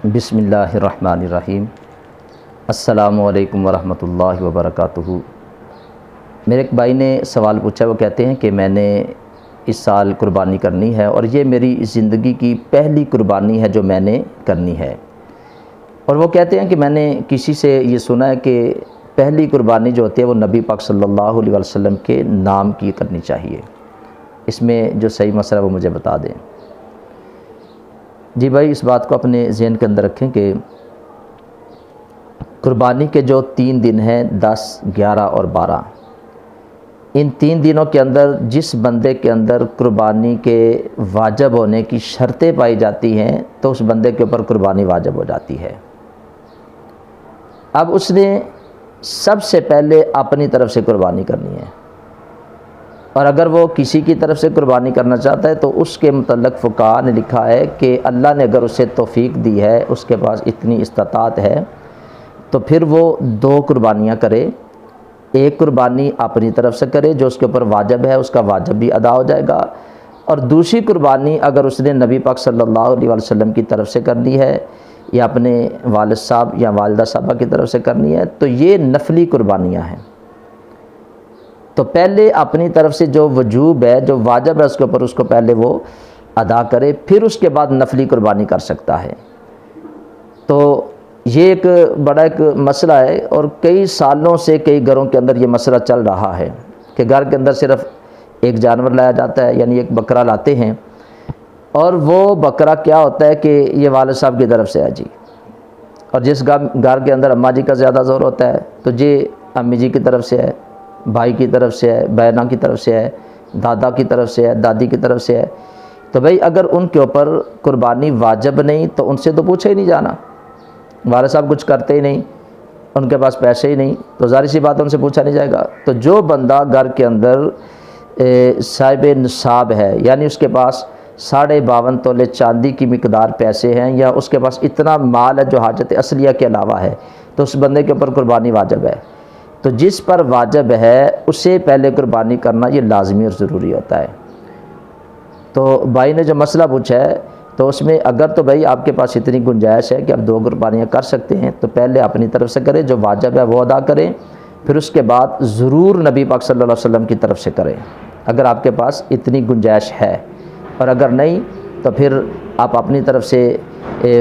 بسم اللہ الرحمن الرحیم۔ السلام علیکم ورحمۃ اللہ وبرکاتہ۔ میرے ایک بھائی نے سوال پوچھا، وہ کہتے ہیں کہ میں نے اس سال قربانی کرنی ہے اور یہ میری زندگی کی پہلی قربانی ہے جو میں نے کرنی ہے، اور وہ کہتے ہیں کہ میں نے کسی سے یہ سنا ہے کہ پہلی قربانی جو ہوتی ہے وہ نبی پاک صلی اللہ علیہ وسلم کے نام کی کرنی چاہیے۔ اس میں جو صحیح مسئلہ وہ مجھے بتا دیں۔ جی بھائی، اس بات کو اپنے ذہن کے اندر رکھیں کہ قربانی کے جو 3 دن ہیں 10، 11 اور 12، ان 3 دنوں کے اندر جس بندے کے اندر قربانی کے واجب ہونے کی شرطیں پائی جاتی ہیں تو اس بندے کے اوپر قربانی واجب ہو جاتی ہے۔ اب اس نے سب سے پہلے اپنی طرف سے قربانی کرنی ہے، اور اگر وہ کسی کی طرف سے قربانی کرنا چاہتا ہے تو اس کے متعلق فقہاء نے لکھا ہے کہ اللہ نے اگر اسے توفیق دی ہے، اس کے پاس اتنی استطاعت ہے، تو پھر وہ 2 قربانیاں کرے۔ ایک قربانی اپنی طرف سے کرے جو اس کے اوپر واجب ہے، اس کا واجب بھی ادا ہو جائے گا، اور دوسری قربانی اگر اس نے نبی پاک صلی اللہ علیہ وسلم کی طرف سے کرنی ہے یا اپنے والد صاحب یا والدہ صاحبہ کی طرف سے کرنی ہے تو یہ نفلی قربانیاں ہیں۔ تو پہلے اپنی طرف سے جو وجوب ہے، جو واجب ہے، اس کے اوپر اس کو پہلے وہ ادا کرے، پھر اس کے بعد نفلی قربانی کر سکتا ہے۔ تو یہ ایک بڑا ایک مسئلہ ہے، اور کئی سالوں سے کئی گھروں کے اندر یہ مسئلہ چل رہا ہے کہ گھر کے اندر صرف ایک جانور لایا جاتا ہے، یعنی ایک بکرا لاتے ہیں، اور وہ بکرا کیا ہوتا ہے کہ یہ والد صاحب کی طرف سے ہے جی، اور جس گھر کے اندر اماں جی کا زیادہ زور ہوتا ہے تو یہ امی جی کی طرف سے ہے، بھائی کی طرف سے ہے، بہنوں کی طرف سے ہے، دادا کی طرف سے ہے، دادی کی طرف سے ہے۔ تو بھئی اگر ان کے اوپر قربانی واجب نہیں تو ان سے تو پوچھا ہی نہیں جانا، والد صاحب کچھ کرتے ہی نہیں، ان کے پاس پیسے ہی نہیں، تو ظاہر سی بات ان سے پوچھا نہیں جائے گا۔ تو جو بندہ گھر کے اندر صاحب نصاب ہے، یعنی اس کے پاس 52.5 تولے چاندی کی مقدار پیسے ہیں، یا اس کے پاس اتنا مال ہے جو حاجت اصلیہ کے علاوہ ہے، تو اس بندے کے اوپر قربانی واجب ہے۔ تو جس پر واجب ہے اسے پہلے قربانی کرنا یہ لازمی اور ضروری ہوتا ہے۔ تو بھائی نے جو مسئلہ پوچھا ہے تو اس میں اگر تو بھائی آپ کے پاس اتنی گنجائش ہے کہ آپ 2 قربانیاں کر سکتے ہیں تو پہلے اپنی طرف سے کریں، جو واجب ہے وہ ادا کریں، پھر اس کے بعد ضرور نبی پاک صلی اللہ علیہ وسلم کی طرف سے کریں اگر آپ کے پاس اتنی گنجائش ہے، اور اگر نہیں تو پھر آپ اپنی طرف سے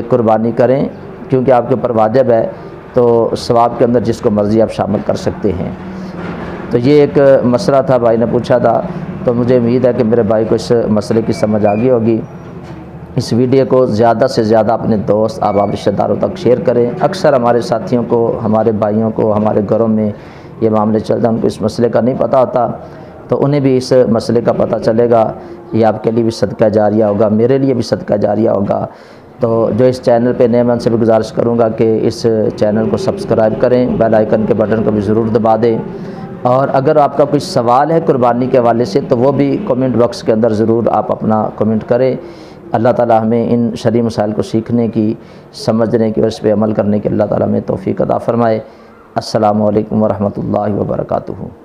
قربانی کریں، کیونکہ آپ کے اوپر واجب ہے تو ثواب کے اندر جس کو مرضی آپ شامل کر سکتے ہیں۔ تو یہ ایک مسئلہ تھا، بھائی نے پوچھا تھا، تو مجھے امید ہے کہ میرے بھائی کو اس مسئلے کی سمجھ آ گئی ہوگی۔ اس ویڈیو کو زیادہ سے زیادہ اپنے دوست احباب رشتہ داروں تک شیئر کریں۔ اکثر ہمارے ساتھیوں کو، ہمارے بھائیوں کو، ہمارے گھروں میں یہ معاملے چلتے ہیں، ان کو اس مسئلے کا نہیں پتہ ہوتا، تو انہیں بھی اس مسئلے کا پتہ چلے گا۔ یہ آپ کے لیے بھی صدقہ جاریہ ہوگا، میرے لیے بھی صدقہ جاریہ ہوگا۔ تو جو اس چینل پہ نئے، میں ان سے بھی گزارش کروں گا کہ اس چینل کو سبسکرائب کریں، بیل آئیکن کے بٹن کو بھی ضرور دبا دیں، اور اگر آپ کا کوئی سوال ہے قربانی کے حوالے سے تو وہ بھی کمنٹ باکس کے اندر ضرور آپ اپنا کمنٹ کریں۔ اللہ تعالی ہمیں ان شرعی مسائل کو سیکھنے کی، سمجھنے کی اور اس پہ عمل کرنے کی اللہ تعالی ہمیں توفیق عطا فرمائے۔ السلام علیکم ورحمۃ اللہ وبرکاتہ۔